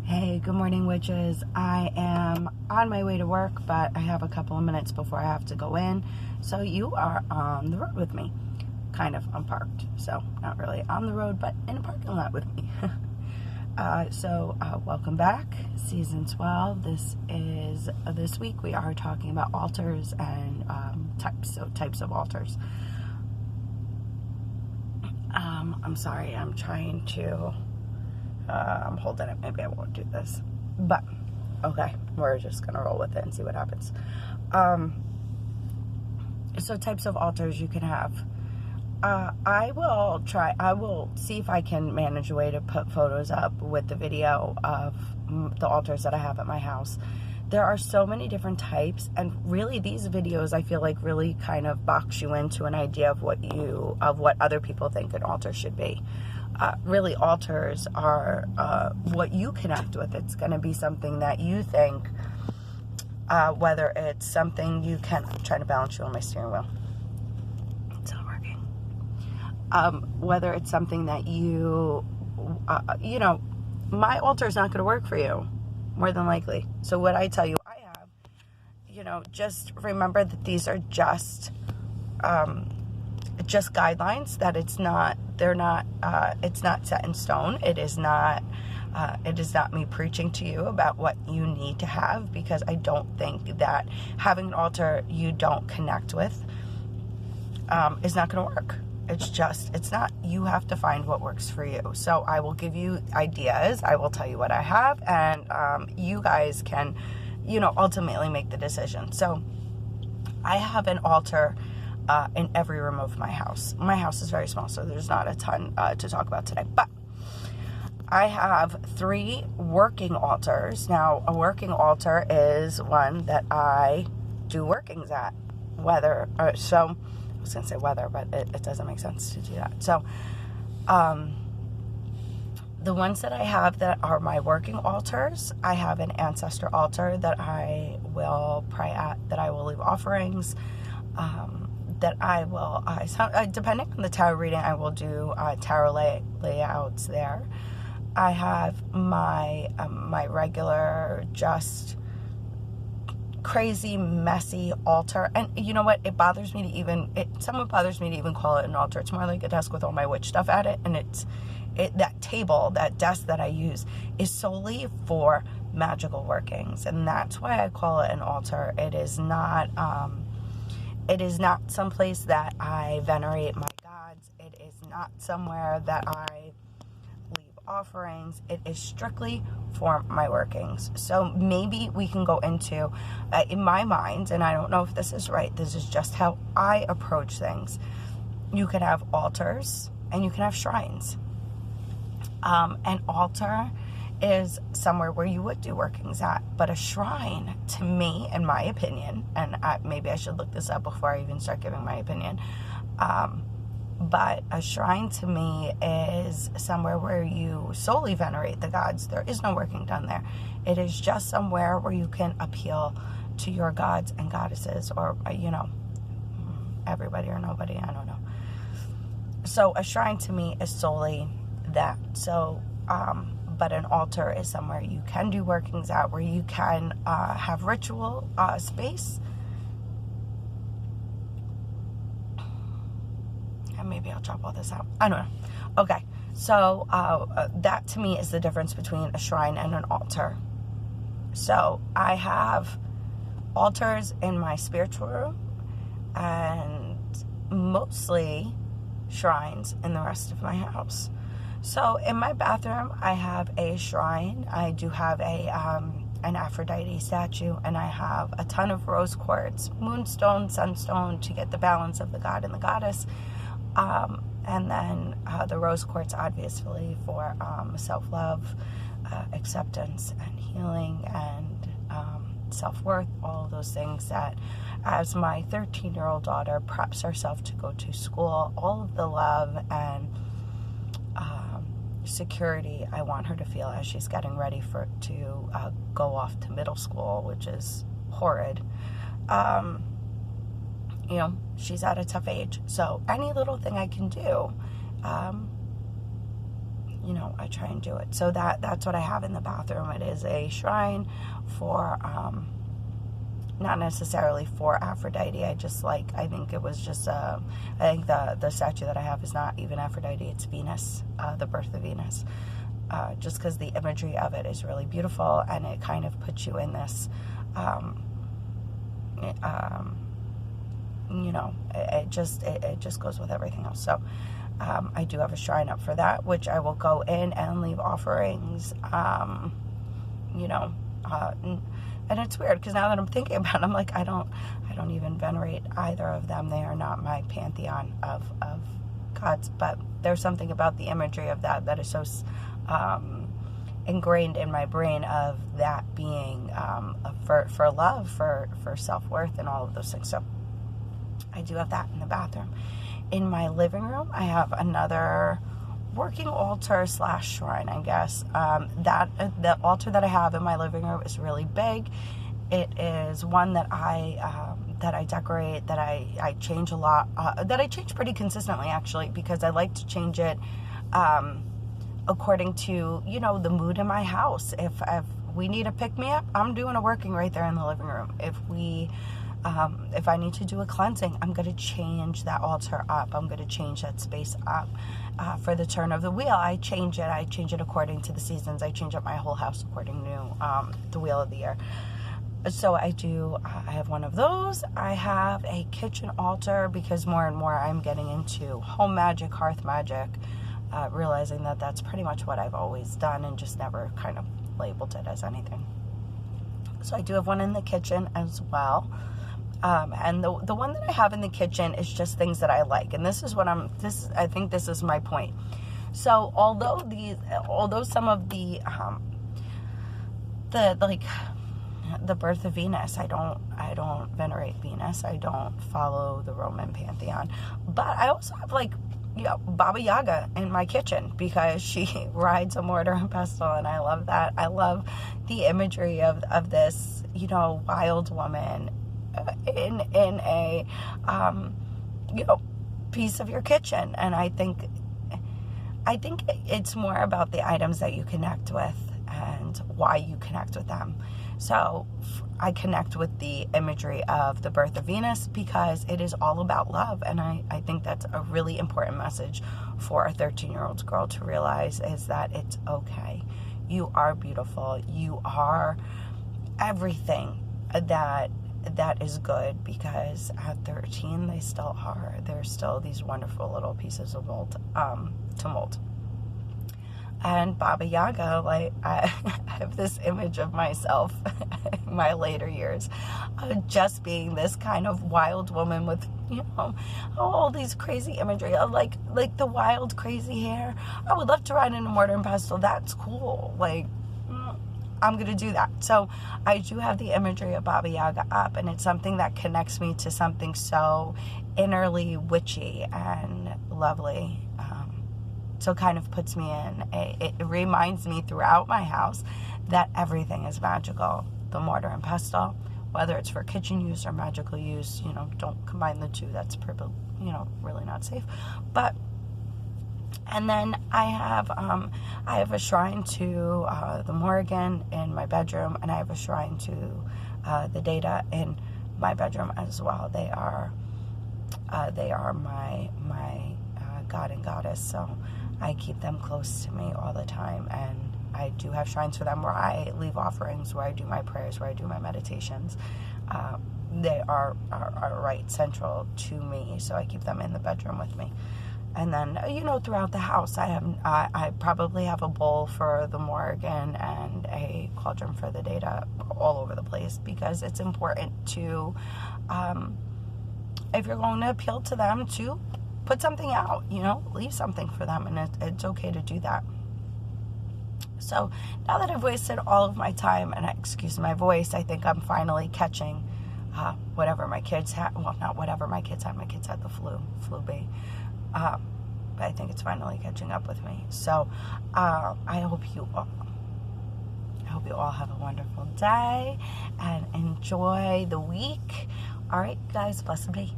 Hey, good morning, witches. I am on my way to work, but I have a couple of minutes before I have to go in. So you are on the road with me. Kind of, I'm parked. So not really on the road, but in a parking lot with me. Welcome back. Season 12. This week we are talking about altars and types of altars. I'm sorry, I'm trying to... I'm holding it. Maybe I won't do this. But, okay. We're just going to roll with it and see what happens. So types of altars you can have. I will see if I can manage a way to put photos up with the video of the altars that I have at my house. There are so many different types, and really these videos I feel like really kind of box you into an idea of what other people think an altar should be. Really, altars are what you connect with. It's going to be something that you think, whether it's something you can... I'm trying to balance you on my steering wheel. It's not working. Whether it's something that my altar is not going to work for you, more than likely. So what I tell you, just remember that these are just guidelines, that it's not set in stone. It is not me preaching to you about what you need to have, because I don't think that having an altar you don't connect with is not going to work. It's not. You have to find what works for you. So I will give you ideas. I will tell you what I have, and you guys can, ultimately make the decision. So I have an altar in every room of my house. My house is very small, so there's not a ton to talk about today. But I have 3 working altars. Now, a working altar is one that I do workings at. I was going to say weather, but it doesn't make sense to do that. So, the ones that I have that are my working altars, I have an ancestor altar that I will pray at, that I will leave offerings, that I will, depending on the tarot reading, I will do tarot layouts there. I have my regular, just crazy, messy altar. And you know what? It bothers me to even call it an altar. It's more like a desk with all my witch stuff at it. And that desk that I use is solely for magical workings. And that's why I call it an altar. It is not someplace that I venerate my gods. It is not somewhere that I leave offerings. It is strictly for my workings. So maybe we can go into, in my mind, and I don't know if this is right, this is just how I approach things. You can have altars and you can have shrines. An altar is somewhere where you would do workings at, but a shrine, to me, in my opinion, and maybe I should look this up before I even start giving my opinion, but a shrine to me is somewhere where you solely venerate the gods. There is no working done there. It is just somewhere where you can appeal to your gods and goddesses, or everybody or nobody, I don't know. So a shrine to me is solely that. So but an altar is somewhere you can do workings at, where you can have ritual space. And maybe I'll chop all this out. I don't know. Okay. So that to me is the difference between a shrine and an altar. So I have altars in my spiritual room and mostly shrines in the rest of my house. So in my bathroom, I have a shrine. I do have an Aphrodite statue, and I have a ton of rose quartz, moonstone, sunstone, to get the balance of the god and the goddess. And then the rose quartz, obviously, for self-love, acceptance, and healing, and self-worth, all of those things that, as my 13-year-old daughter preps herself to go to school, all of the love and security I want her to feel as she's getting ready to go off to middle school, which is horrid. She's at a tough age. So any little thing I can do, I try and do it. So that's what I have in the bathroom. It is a shrine for, not necessarily for Aphrodite. I think it was just, I think the statue that I have is not even Aphrodite, it's Venus, the birth of Venus. Just because the imagery of it is really beautiful, and it kind of puts you in this, it just goes with everything else. So I do have a shrine up for that, which I will go in and leave offerings, and it's weird because now that I'm thinking about it, I'm like, I don't even venerate either of them. They are not my pantheon of gods, but there's something about the imagery of that is so ingrained in my brain, of that being for love, for self-worth, and all of those things. So I do have that in the bathroom. In my living room, I have another working altar / shrine, I guess. The altar that I have in my living room is really big. It is one that I decorate, that I change a lot, that I change pretty consistently, actually, because I like to change it according to, the mood in my house. If we need a pick-me-up, I'm doing a working right there in the living room. If I need to do a cleansing, I'm going to change that altar up. I'm going to change that space up. For the turn of the wheel, I change it according to the seasons. I change up my whole house according to the wheel of the year. So I have one of those. I have a kitchen altar because more and more I'm getting into home magic, hearth magic, realizing that that's pretty much what I've always done and just never kind of labeled it as anything. So I do have one in the kitchen as well. And the one that I have in the kitchen is just things that I like. And this is I think this is my point. So although some of the birth of Venus, I don't venerate Venus. I don't follow the Roman pantheon. But I also have Baba Yaga in my kitchen because she rides a mortar and pestle, and I love that. I love the imagery of this, wild woman in a piece of your kitchen. And I think it's more about the items that you connect with and why you connect with them. So I connect with the imagery of the birth of Venus because it is all about love, and I think that's a really important message for a 13-year-old girl to realize, is that it's okay. You are beautiful. You are everything that is good, because at 13 they still are. They're still these wonderful little pieces of mold to mold. And Baba Yaga, I have this image of myself in my later years, just being this kind of wild woman with, all these crazy imagery of like the wild, crazy hair. I would love to ride in a mortar and pestle. That's cool. I'm going to do that. So I do have the imagery of Baba Yaga up, and it's something that connects me to something so innerly witchy and lovely. So it kind of puts me it reminds me throughout my house that everything is magical. The mortar and pestle, whether it's for kitchen use or magical use, don't combine the two. That's really not safe. And then I have a shrine to the Morrigan in my bedroom, and I have a shrine to the Data in my bedroom as well. They are my god and goddess, so I keep them close to me all the time. And I do have shrines for them where I leave offerings, where I do my prayers, where I do my meditations. They are right central to me, so I keep them in the bedroom with me. And then, throughout the house, I probably have a bowl for the Morrigan and a cauldron for the Data all over the place, because it's important to, if you're going to appeal to them, to put something out, leave something for them, and it's okay to do that. So now that I've wasted all of my time, and excuse my voice, I think I'm finally catching whatever my kids had. Well, not whatever my kids had. My kids had the flu B. But I think it's finally catching up with me. So I hope you all have a wonderful day and enjoy the week. All right, guys, blessed be.